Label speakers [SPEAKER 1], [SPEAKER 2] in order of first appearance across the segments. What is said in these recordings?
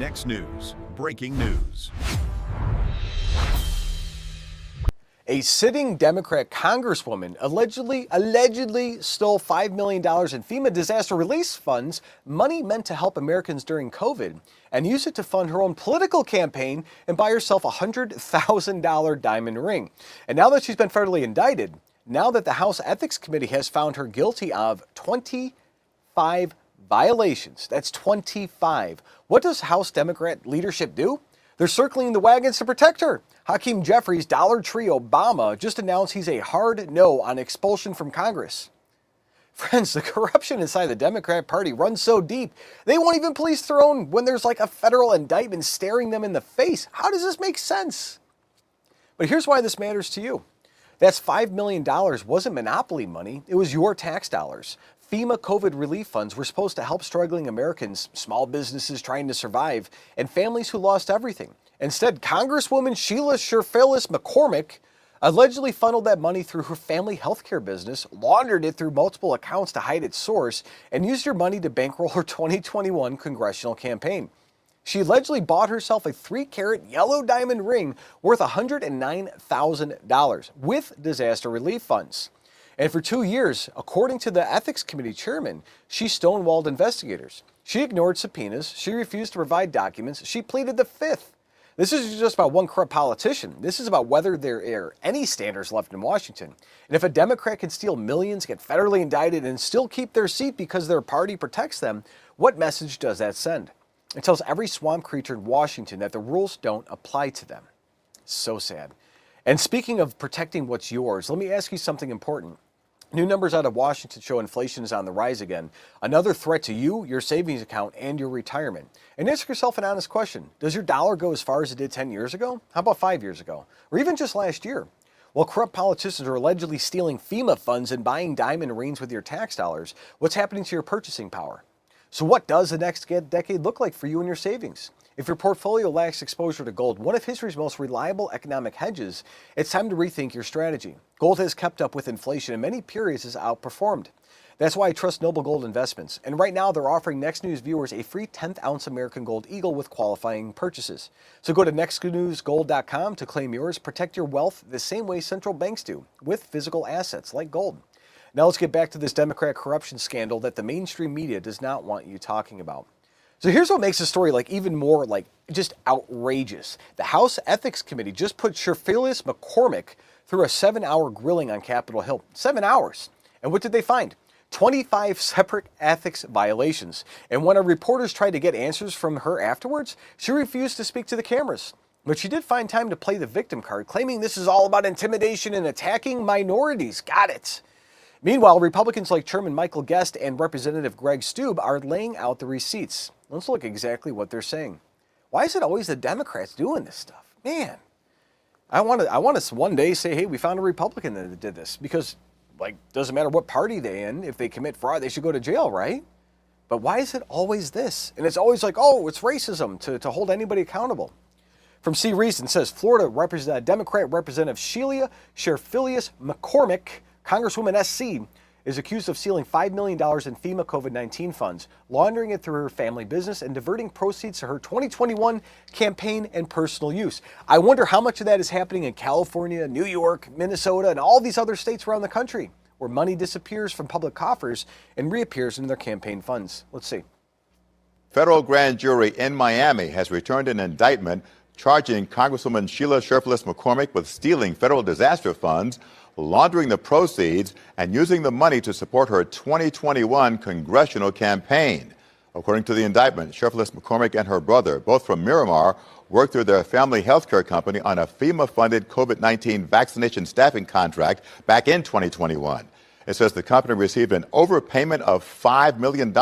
[SPEAKER 1] Next News, breaking news.
[SPEAKER 2] A sitting Democrat congresswoman allegedly stole $5 million in FEMA disaster relief funds, money meant to help Americans during COVID, and used it to fund her own political campaign and buy herself a $100,000 diamond ring. And now that she's been federally indicted, now that the House Ethics Committee has found her guilty of 25 violations, that's 25. What does House Democrat leadership do? They're circling the wagons to protect her. Hakeem Jeffries, Dollar Tree Obama, just announced he's a hard no on expulsion from Congress. Friends, the corruption inside the Democrat Party runs so deep, they won't even police their own when there's like a federal indictment staring them in the face. How does this make sense? But here's why this matters to you. That's $5 million wasn't monopoly money. It was your tax dollars. FEMA COVID relief funds were supposed to help struggling Americans, small businesses trying to survive, and families who lost everything. Instead, Congresswoman Cherfilus-McCormick allegedly funneled that money through her family healthcare business, laundered it through multiple accounts to hide its source, and used her money to bankroll her 2021 congressional campaign. She allegedly bought herself a 3-carat yellow diamond ring worth $109,000 with disaster relief funds. And for 2 years, according to the Ethics Committee chairman, she stonewalled investigators. She ignored subpoenas. She refused to provide documents. She pleaded the fifth. This isn't just about one corrupt politician. This is about whether there are any standards left in Washington. And if a Democrat can steal millions, get federally indicted, and still keep their seat because their party protects them, what message does that send? It tells every swamp creature in Washington that the rules don't apply to them. So sad. And speaking of protecting what's yours, let me ask you something important. New numbers out of Washington show inflation is on the rise again. Another threat to you, your savings account, and your retirement. And ask yourself an honest question. Does your dollar go as far as it did 10 years ago? How about 5 years ago? Or even just last year? While corrupt politicians are allegedly stealing FEMA funds and buying diamond rings with your tax dollars, what's happening to your purchasing power? So what does the next decade look like for you and your savings? If your portfolio lacks exposure to gold, one of history's most reliable economic hedges, it's time to rethink your strategy. Gold has kept up with inflation and many periods has outperformed. That's why I trust Noble Gold Investments. And right now they're offering Next News viewers a free 10th ounce American Gold Eagle with qualifying purchases. So go to nextnewsgold.com to claim yours. Protect your wealth the same way central banks do, with physical assets like gold. Now let's get back to this Democrat corruption scandal that the mainstream media does not want you talking about. So here's what makes the story even more just outrageous. The House Ethics Committee just put Cherfilus-McCormick through a 7-hour grilling on Capitol Hill. 7 hours. And what did they find? 25 separate ethics violations. And when our reporters tried to get answers from her afterwards, she refused to speak to the cameras. But she did find time to play the victim card, claiming this is all about intimidation and attacking minorities. Got it. Meanwhile, Republicans like Chairman Michael Guest and Representative Greg Steube are laying out the receipts. Let's look exactly what they're saying. Why is it always the Democrats doing this stuff? Man, I want to one day say, hey, we found a Republican that did this. Because, doesn't matter what party they're in, if they commit fraud, they should go to jail, right? But why is it always this? And it's always it's racism to hold anybody accountable. From C. Reason says, Florida Democrat Representative Sheila Cherfilus-McCormick, Congresswoman SC, is accused of stealing $5 million in FEMA COVID-19 funds, laundering it through her family business and diverting proceeds to her 2021 campaign and personal use. I wonder how much of that is happening in California, New York, Minnesota, and all these other states around the country, where money disappears from public coffers and reappears in their campaign funds. Let's see.
[SPEAKER 3] Federal grand jury in Miami has returned an indictment charging Congresswoman Sheila Cherfilus-McCormick with stealing federal disaster funds, laundering the proceeds, and using the money to support her 2021 congressional campaign. According to the indictment, Cherfilus-McCormick and her brother, both from Miramar, worked through their family health care company on a FEMA-funded COVID-19 vaccination staffing contract back in 2021. It says the company received an overpayment of $5 million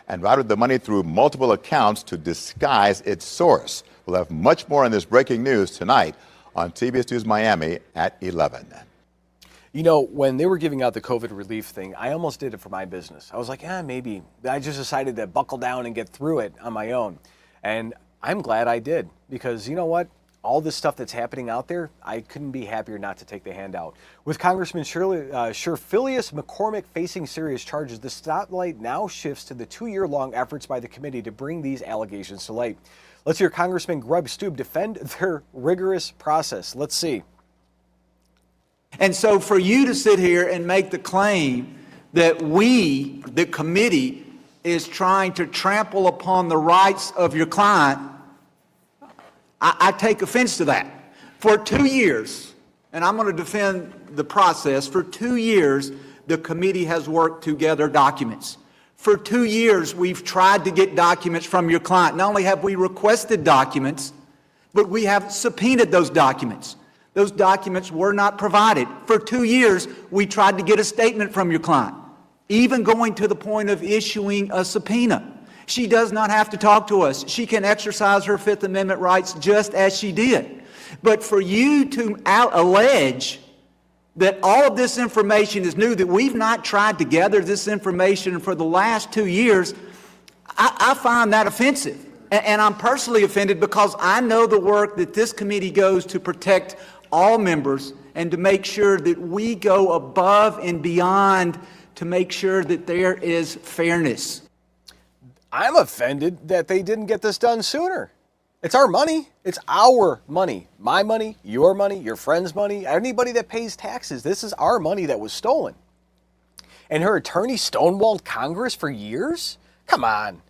[SPEAKER 3] and routed the money through multiple accounts to disguise its source. We'll have much more on this breaking news tonight on CBS News Miami at 11.
[SPEAKER 2] You know, when they were giving out the COVID relief thing, I almost did it for my business. I was like, maybe. I just decided to buckle down and get through it on my own. And I'm glad I did, because you know what? all this stuff that's happening out there, I couldn't be happier not to take the handout. With Congressman Cherfilus-McCormick facing serious charges, the spotlight now shifts to the 2-year-long efforts by the committee to bring these allegations to light. Let's hear Congressman Greg Stube defend their rigorous process. Let's see.
[SPEAKER 4] And so for you to sit here and make the claim that we, the committee, is trying to trample upon the rights of your client, I take offense to that. For 2 years, and I'm going to defend the process, for 2 years, the committee has worked to gather documents. For 2 years, we've tried to get documents from your client. Not only have we requested documents, but we have subpoenaed those documents. Those documents were not provided. For 2 years, we tried to get a statement from your client, even going to the point of issuing a subpoena. She does not have to talk to us. She can exercise her Fifth Amendment rights just as she did. But for you to allege that all of this information is new, that we've not tried to gather this information for the last 2 years, I find that offensive. And I'm personally offended because I know the work that this committee goes to protect all members and to make sure that we go above and beyond to make sure that there is fairness.
[SPEAKER 2] I'm offended that they didn't get this done sooner. It's our money. It's our money. My money, your friend's money, anybody that pays taxes. This is our money that was stolen. And her attorney stonewalled Congress for years? Come on.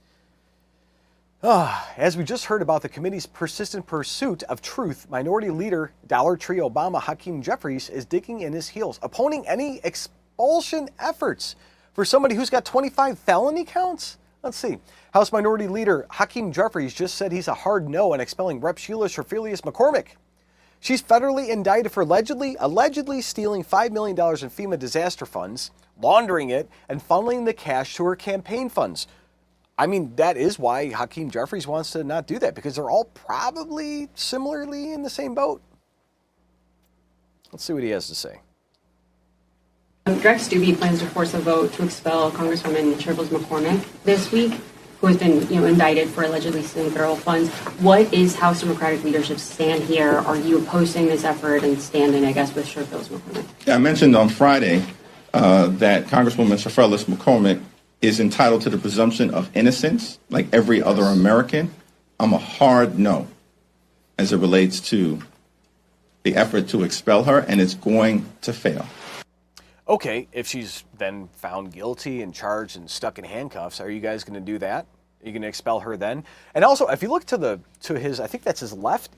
[SPEAKER 2] As we just heard about the committee's persistent pursuit of truth, Minority Leader Dollar Tree Obama Hakeem Jeffries is digging in his heels, opposing any expulsion efforts for somebody who's got 25 felony counts. Let's see. House Minority Leader Hakeem Jeffries just said he's a hard no on expelling Rep. Sheila Cherfilus-McCormick. She's federally indicted for allegedly stealing $5 million in FEMA disaster funds, laundering it, and funneling the cash to her campaign funds. I mean, that is why Hakeem Jeffries wants to not do that, because they're all probably similarly in the same boat. Let's see what he has to say.
[SPEAKER 5] Greg Stube plans to force a vote to expel Congresswoman Cherfilus-McCormick this week, who has been, indicted for allegedly stealing federal funds. What is House Democratic leadership's stand here? Are you opposing this effort and standing, I guess, with Cherfilus-McCormick?
[SPEAKER 6] Yeah, I mentioned on Friday that Congresswoman Cherfilus-McCormick is entitled to the presumption of innocence, like every other American. I'm a hard no as it relates to the effort to expel her, and it's going to fail.
[SPEAKER 2] Okay, if she's then found guilty and charged and stuck in handcuffs, are you guys going to do that? Are you going to expel her then? And also, if you look to his, I think that's his left,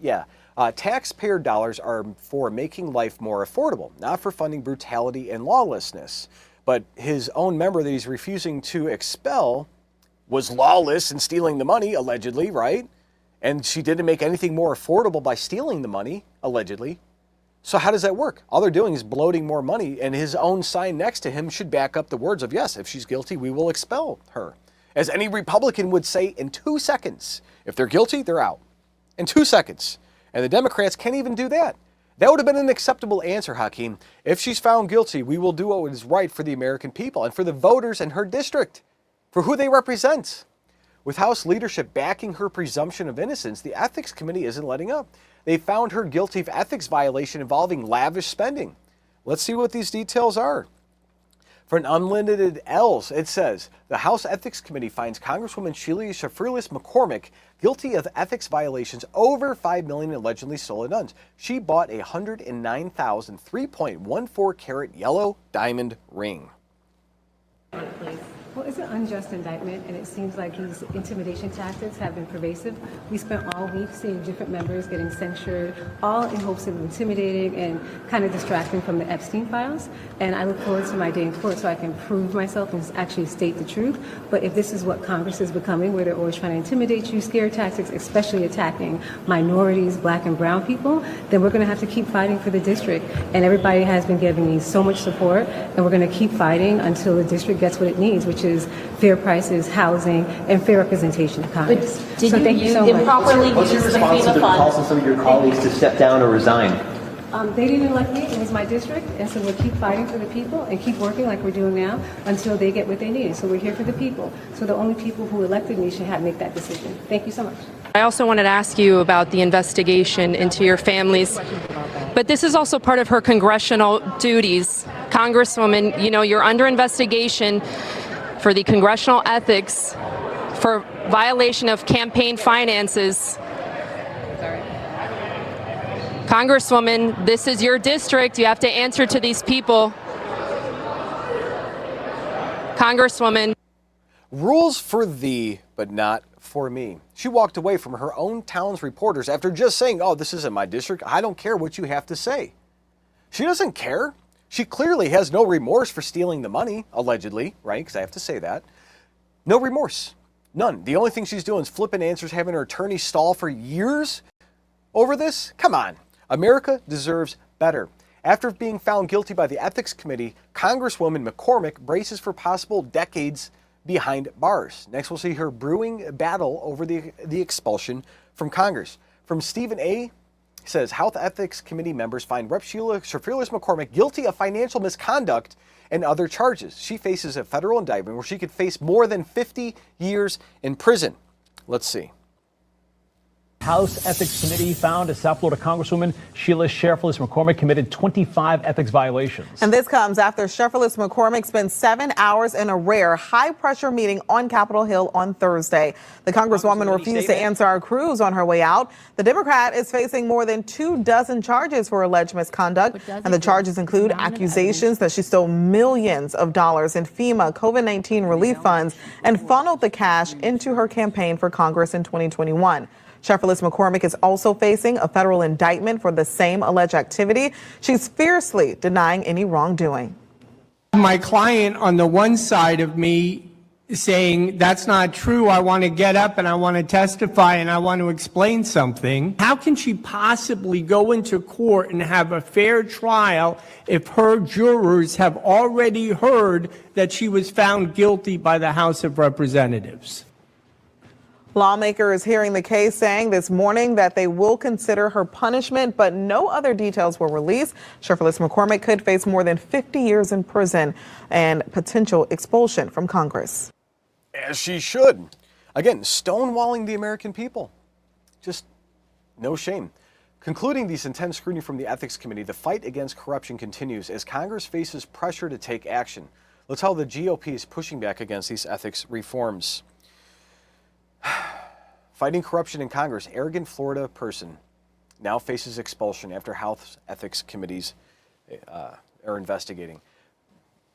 [SPEAKER 2] taxpayer dollars are for making life more affordable, not for funding brutality and lawlessness. But his own member that he's refusing to expel was lawless and stealing the money, allegedly, right? And she didn't make anything more affordable by stealing the money, allegedly. So how does that work? All they're doing is bloating more money, and his own sign next to him should back up the words of, yes, if she's guilty, we will expel her. As any Republican would say in 2 seconds. If they're guilty, they're out. In 2 seconds. And the Democrats can't even do that. That would have been an acceptable answer, Hakeem. If she's found guilty, we will do what is right for the American people and for the voters in her district, for who they represent. With House leadership backing her presumption of innocence, the Ethics Committee isn't letting up. They found her guilty of ethics violation involving lavish spending. Let's see what these details are. For an unlimited L's, it says, the House Ethics Committee finds Congresswoman Sheila Cherfilus-McCormick guilty of ethics violations over $5 million allegedly stolen funds. She bought a $109,000 3.14 carat yellow diamond ring.
[SPEAKER 7] Well, it's an unjust indictment, and it seems like these intimidation tactics have been pervasive. We spent all week seeing different members getting censured, all in hopes of intimidating and kind of distracting from the Epstein files. And I look forward to my day in court so I can prove myself and actually state the truth. But if this is what Congress is becoming, where they're always trying to intimidate you, scare tactics, especially attacking minorities, black and brown people, then we're going to have to keep fighting for the district. And everybody has been giving me so much support, and we're going to keep fighting until the district gets what it needs, which is fair prices, housing, and fair representation of Congress.
[SPEAKER 8] Did you improperly use the FEMA funds?
[SPEAKER 9] Some of your colleagues to step down or resign?
[SPEAKER 7] They didn't elect me. It was my district, and so we'll keep fighting for the people and keep working like we're doing now until they get what they need. So we're here for the people. So the only people who elected me should make that decision. Thank you so much.
[SPEAKER 10] I also wanted to ask you about the investigation into your families, but this is also part of her congressional duties. Congresswoman, you know, you're under investigation for the congressional ethics for violation of campaign finances. Congresswoman, this is your district. You have to answer to these people. Congresswoman.
[SPEAKER 2] Rules for thee, but not for me. She walked away from her own town's reporters after just saying, oh, this isn't my district. I don't care what you have to say. She doesn't care. She clearly has no remorse for stealing the money, allegedly, right? Because I have to say that. No remorse. None. The only thing she's doing is flipping answers, having her attorney stall for years over this. Come on. America deserves better. After being found guilty by the Ethics Committee, Congresswoman McCormick braces for possible decades behind bars. Next, we'll see her brewing battle over the expulsion from Congress. From Stephen A. says, Health Ethics Committee members find Rep. Cherfilus-McCormick guilty of financial misconduct and other charges. She faces a federal indictment where she could face more than 50 years in prison. Let's see.
[SPEAKER 11] House Ethics Committee found a South Florida Congresswoman Sheila Cherfilus-McCormick committed 25 ethics violations.
[SPEAKER 12] And this comes after Cherfilus-McCormick spent 7 hours in a rare high-pressure meeting on Capitol Hill on Thursday. The Congresswoman refused to answer our crews on her way out. The Democrat is facing more than 24 charges for alleged misconduct, and the charges include accusations that she stole millions of dollars in FEMA COVID-19 relief funds and funneled the cash into her campaign for Congress in 2021. Cherfilus-McCormick is also facing a federal indictment for the same alleged activity. She's fiercely denying any wrongdoing.
[SPEAKER 13] My client on the one side of me saying, that's not true, I want to get up and I want to testify and I want to explain something. How can she possibly go into court and have a fair trial if her jurors have already heard that she was found guilty by the House of Representatives?
[SPEAKER 12] Lawmakers hearing the case saying this morning that they will consider her punishment, but no other details were released. Cherfilus-McCormick could face more than 50 years in prison and potential expulsion from Congress.
[SPEAKER 2] As she should. Again, stonewalling the American people. Just no shame. Concluding this intense scrutiny from the Ethics Committee, the fight against corruption continues as Congress faces pressure to take action. Let's how the GOP is pushing back against these ethics reforms. Fighting corruption in Congress, arrogant Florida person now faces expulsion after House Ethics Committees are investigating.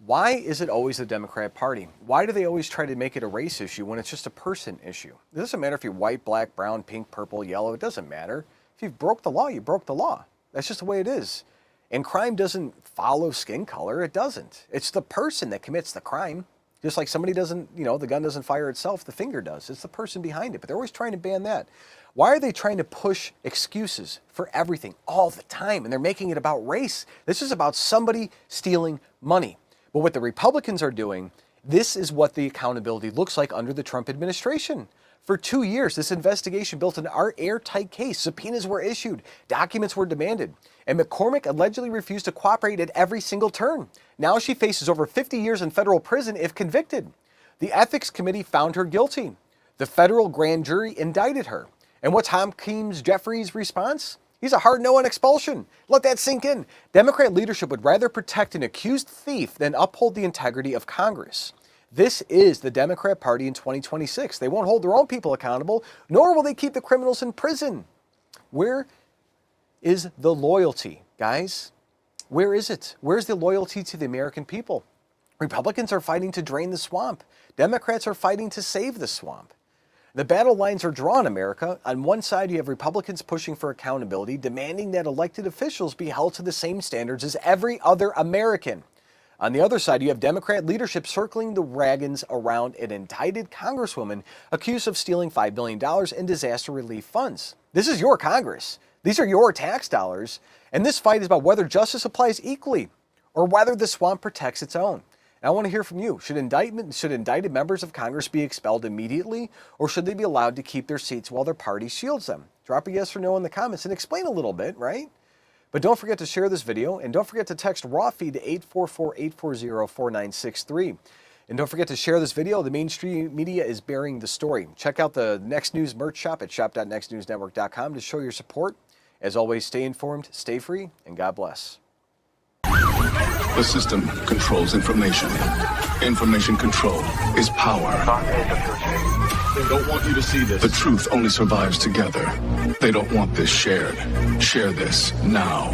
[SPEAKER 2] Why is it always the Democrat Party? Why do they always try to make it a race issue when it's just a person issue? It doesn't matter if you're white, black, brown, pink, purple, yellow. It doesn't matter. If you broke the law, you broke the law. That's just the way it is. And crime doesn't follow skin color. It doesn't. It's the person that commits the crime. Just like somebody doesn't, the gun doesn't fire itself, the finger does. It's the person behind it. But they're always trying to ban that. Why are they trying to push excuses for everything all the time? And they're making it about race. This is about somebody stealing money. But what the Republicans are doing, this is what the accountability looks like under the Trump administration. For 2 years, this investigation built an airtight case. Subpoenas were issued. Documents were demanded. And McCormick allegedly refused to cooperate at every single turn. Now she faces over 50 years in federal prison if convicted. The Ethics Committee found her guilty. The federal grand jury indicted her. And what's Hakeem Jeffries' response? He's a hard no on expulsion. Let that sink in. Democrat leadership would rather protect an accused thief than uphold the integrity of Congress. This is the Democrat Party in 2026. They won't hold their own people accountable, nor will they keep the criminals in prison. Where is the loyalty, guys? Where is it? Where's the loyalty to the American people? Republicans are fighting to drain the swamp. Democrats are fighting to save the swamp. The battle lines are drawn, America. On one side, you have Republicans pushing for accountability, demanding that elected officials be held to the same standards as every other American. On the other side, you have Democrat leadership circling the wagons around an indicted Congresswoman accused of stealing $5 billion in disaster relief funds. This is your Congress. These are your tax dollars. And this fight is about whether justice applies equally or whether the swamp protects its own. And I want to hear from you. Should indicted members of Congress be expelled immediately, or should they be allowed to keep their seats while their party shields them? Drop a yes or no in the comments and explain a little bit, right? But don't forget to share this video, and don't forget to text raw feed to 844-840-4963. And don't forget to share this video. The mainstream media is bearing the story. Check out the Next News merch shop at shop.nextnewsnetwork.com to show your support. As always, stay informed, stay free, and God bless.
[SPEAKER 14] The system controls information. Information control is power. They don't want you to see this. The truth only survives together. They don't want this shared. Share this now.